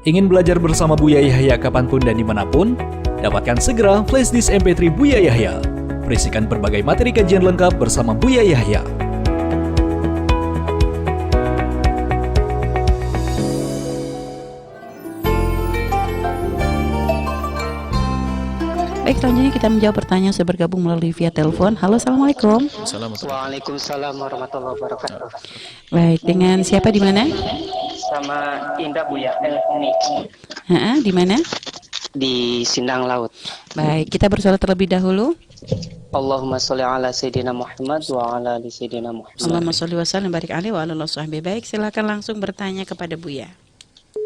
Ingin belajar bersama Buya Yahya kapanpun dan dimanapun? Dapatkan segera flashdisk MP3 Buya Yahya. Berisikan berbagai materi kajian lengkap bersama Buya Yahya. Baik, selanjutnya kita menjawab pertanyaan sudah bergabung melalui via telepon. Halo, Assalamualaikum. Waalaikumsalam warahmatullahi wabarakatuh. Baik, dengan siapa di mana? Sama Indah Buya, ini Di mana? di Sindang Laut. Baik, kita bersolat terlebih dahulu. Allahumma sholli ala Sayyidina Muhammad wa ala ali Sayyidina Muhammad. Allahumma sholli wa sallim barik alaihi wa ala sahbihi. Baik, silakan langsung bertanya kepada Buya.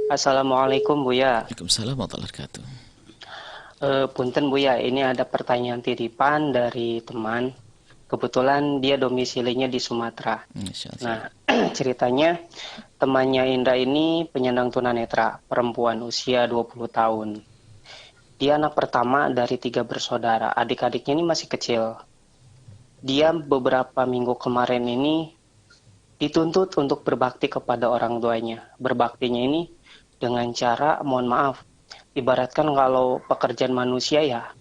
Assalamualaikum Buya. Waalaikumsalam warahmatullahi wabarakatuh. Punten Buya, ini ada pertanyaan titipan dari teman. Kebetulan dia domisilinya di Sumatera. Nah, ceritanya temannya Indah ini penyandang tunanetra, perempuan usia 20 tahun. Dia anak pertama dari 3 bersaudara. Adik-adiknya ini masih kecil. Dia beberapa minggu kemarin ini dituntut untuk berbakti kepada orang tuanya. Berbaktinya ini dengan cara, mohon maaf, ibaratkan kalau pekerjaan manusia ya,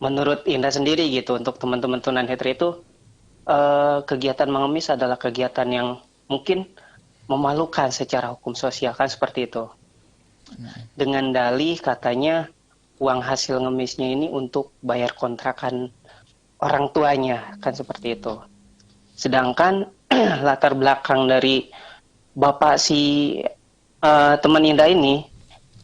menurut Indah sendiri gitu, untuk teman-teman tunanetra itu, kegiatan mengemis adalah kegiatan yang mungkin memalukan secara hukum sosial, kan seperti itu. Dengan dalih katanya uang hasil ngemisnya ini untuk bayar kontrakan orang tuanya, kan seperti itu. Sedangkan latar belakang dari bapak si teman Indah ini,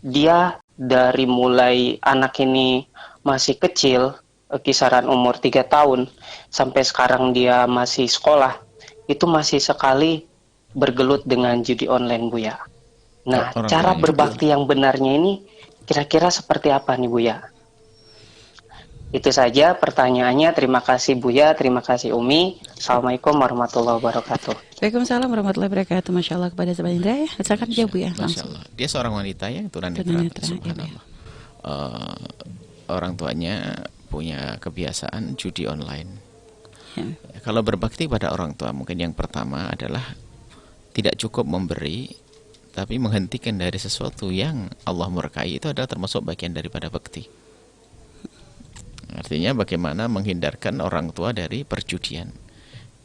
dia dari mulai anak ini masih kecil, kisaran umur 3 tahun, sampai sekarang dia masih sekolah, itu masih sekali bergelut dengan judi online, Buya. Nah, cara berbakti yang benarnya ini kira-kira seperti apa nih, Buya? Itu saja pertanyaannya. Terima kasih Buya, terima kasih Umi. Assalamualaikum warahmatullahi wabarakatuh. Waalaikumsalam warahmatullahi wabarakatuh. Masya Allah kepada Sobat Indra ya. Silakan jawab Buya langsung. Dia seorang wanita yang tunanetra, subhanallah. Orang tuanya punya kebiasaan judi online. Ya. Kalau berbakti pada orang tua, mungkin yang pertama adalah tidak cukup memberi, tapi menghentikan dari sesuatu yang Allah murkai. Itu adalah termasuk bagian daripada bakti. Artinya bagaimana menghindarkan orang tua dari perjudian.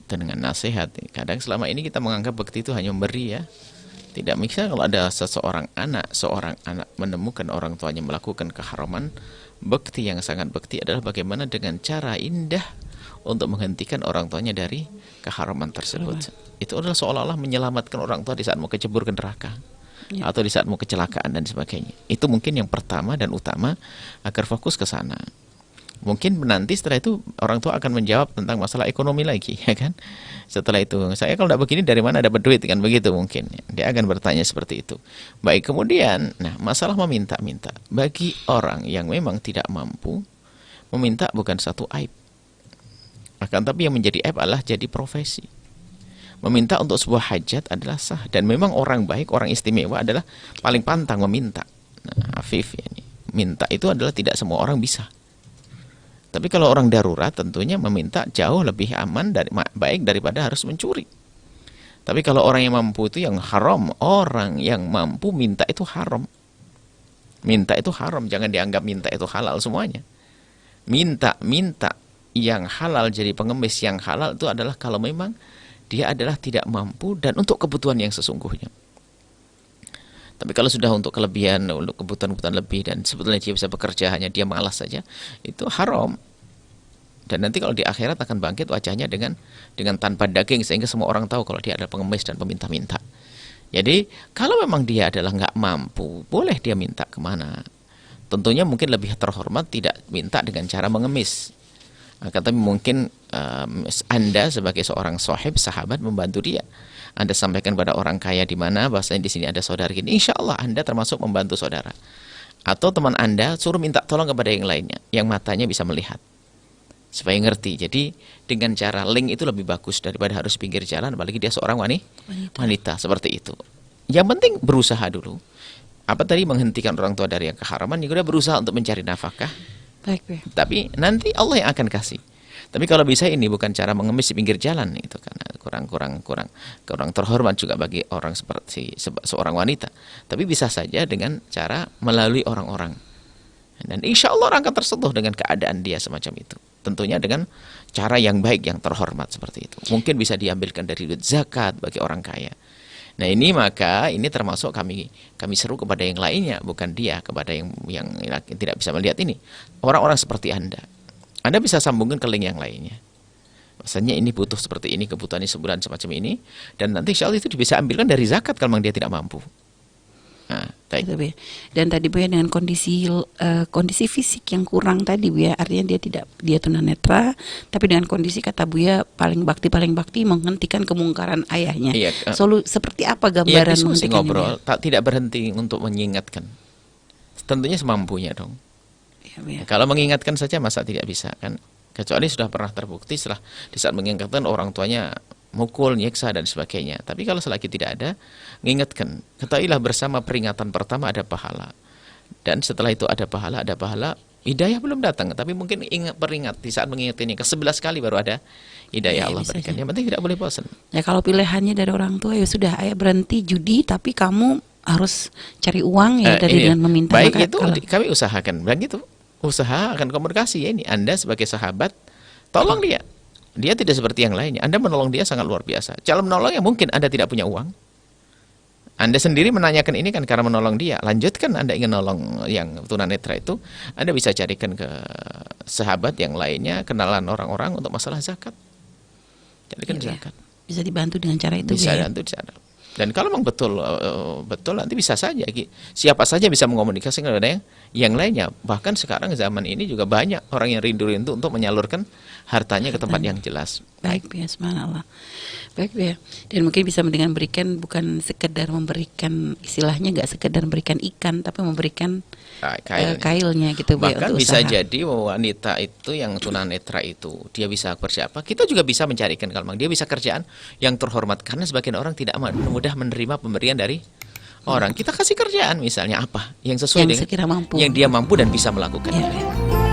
Dan dengan nasihat. Kadang selama ini kita menganggap bakti itu hanya memberi ya. Tidak, misalnya kalau ada seorang anak menemukan orang tuanya melakukan keharaman, bakti yang sangat bakti adalah bagaimana dengan cara indah untuk menghentikan orang tuanya dari keharaman tersebut. Itu adalah seolah-olah menyelamatkan orang tua di saat mau kecebur ke neraka. Atau di saat mau kecelakaan dan sebagainya. Itu mungkin yang pertama dan utama agar fokus ke sana. Mungkin nanti setelah itu orang tua akan menjawab tentang masalah ekonomi lagi, ya kan? Setelah itu, saya kalau tidak begini dari mana dapat duit, kan begitu mungkin. Dia akan bertanya seperti itu. Baik, kemudian, nah masalah meminta-minta. Bagi orang yang memang tidak mampu, meminta bukan satu aib. Akan tapi yang menjadi aib adalah jadi profesi. Meminta untuk sebuah hajat adalah sah. Dan memang orang baik, orang istimewa adalah paling pantang meminta. Nah, Afif, ya, minta itu adalah tidak semua orang bisa. Tapi kalau orang darurat tentunya meminta jauh lebih aman baik daripada harus mencuri. Tapi kalau orang yang mampu itu yang haram. Orang yang mampu minta itu haram. Minta itu haram, jangan dianggap minta itu halal semuanya. Minta yang halal, jadi pengemis yang halal itu adalah kalau memang dia adalah tidak mampu dan untuk kebutuhan yang sesungguhnya. Tapi kalau sudah untuk kelebihan, untuk kebutuhan-kebutuhan lebih dan sebetulnya dia bisa bekerja hanya dia malas saja, itu haram. Dan nanti kalau di akhirat akan bangkit wajahnya dengan tanpa daging sehingga semua orang tahu kalau dia adalah pengemis dan peminta-minta. Jadi kalau memang dia adalah nggak mampu, boleh dia minta kemana. Tentunya mungkin lebih terhormat tidak minta dengan cara mengemis. Tapi mungkin Anda sebagai seorang sahib, sahabat membantu dia. Anda sampaikan pada orang kaya di mana bahasanya di sini ada saudara gini, insya Allah Anda termasuk membantu saudara. Atau teman Anda suruh minta tolong kepada yang lainnya, yang matanya bisa melihat, supaya ngerti. Jadi dengan cara link itu lebih bagus daripada harus pinggir jalan, apalagi dia seorang wanita seperti itu. Yang penting berusaha dulu. Apa tadi, menghentikan orang tua dari yang keharaman, juga berusaha untuk mencari nafkah. Baik. Tapi nanti Allah yang akan kasih. Tapi kalau bisa ini bukan cara mengemis di pinggir jalan, itu karena kurang terhormat juga bagi orang seperti seorang wanita. Tapi bisa saja dengan cara melalui orang-orang. Dan insya Allah orang akan tersentuh dengan keadaan dia semacam itu. Tentunya dengan cara yang baik, yang terhormat seperti itu. Mungkin bisa diambilkan dari duit zakat bagi orang kaya. Nah ini maka ini termasuk kami seru kepada yang lainnya, bukan dia, kepada yang tidak bisa melihat ini. Orang-orang seperti Anda bisa sambungkan ke link yang lainnya. Maksudnya ini butuh seperti ini, kebutuhannya sebulan semacam ini, dan nanti insya Allah itu bisa ambilkan dari zakat kalau memang dia tidak mampu. Nah, Gitu, dan tadi Bu ya, dengan kondisi fisik yang kurang tadi Bu ya, artinya dia tunanetra, tapi dengan kondisi kata Bu ya paling bakti menghentikan kemungkaran ayahnya. Iya, seperti apa gambaran diskusi, menghentikan ngobrol, ini? tidak berhenti untuk mengingatkan. Tentunya semampunya dong. Ya. Kalau mengingatkan saja masa tidak bisa kan? Kecuali sudah pernah terbukti setelah di saat mengingatkan orang tuanya mukul, nyiksa dan sebagainya. Tapi kalau selagi tidak ada, mengingatkan. Ketahuilah bersama peringatan pertama ada pahala. Dan setelah itu ada pahala, hidayah belum datang. Tapi mungkin peringat di saat mengingatnya ke-11 kali baru ada hidayah Allah berikan. Yang penting tidak boleh bosan. Ya kalau pilihannya dari orang tua ya sudah, ayah berhenti judi tapi kamu harus cari uang ya dari dengan meminta. Baik maka itu kami usahakan. Begitu. Usahakan komunikasi ya ini. Anda sebagai sahabat, tolong dia. Dia tidak seperti yang lainnya. Anda menolong dia sangat luar biasa. Cara menolong yang mungkin Anda tidak punya uang. Anda sendiri menanyakan ini kan karena menolong dia. Lanjutkan Anda ingin menolong yang tunanetra itu, Anda bisa carikan ke sahabat yang lainnya, kenalan orang-orang untuk masalah zakat. Carikan zakat. Bisa dibantu dengan cara itu. Bisa bantu di sana. Dan kalau memang betul nanti bisa saja siapa saja bisa mengomunikasikan dengan yang lainnya. Bahkan sekarang zaman ini juga banyak orang yang rindu-rindu untuk menyalurkan hartanya ke tempat yang jelas. Baik ya, subhanallah. Baik ya. Dan mungkin bisa dengan berikan bukan sekedar memberikan, istilahnya nggak sekedar memberikan ikan, tapi memberikan kailnya gitu. Bahkan untuk bisa usaha. jadi wanita itu yang tunanetra itu dia bisa kerja apa? Kita juga bisa mencarikan kalau memang dia bisa kerjaan yang terhormat, karena sebagian orang tidak mudah menerima pemberian dari orang. Kita kasih kerjaan misalnya apa yang sesuai dengan sekira mampu. yang dia mampu dan bisa melakukan. Ya.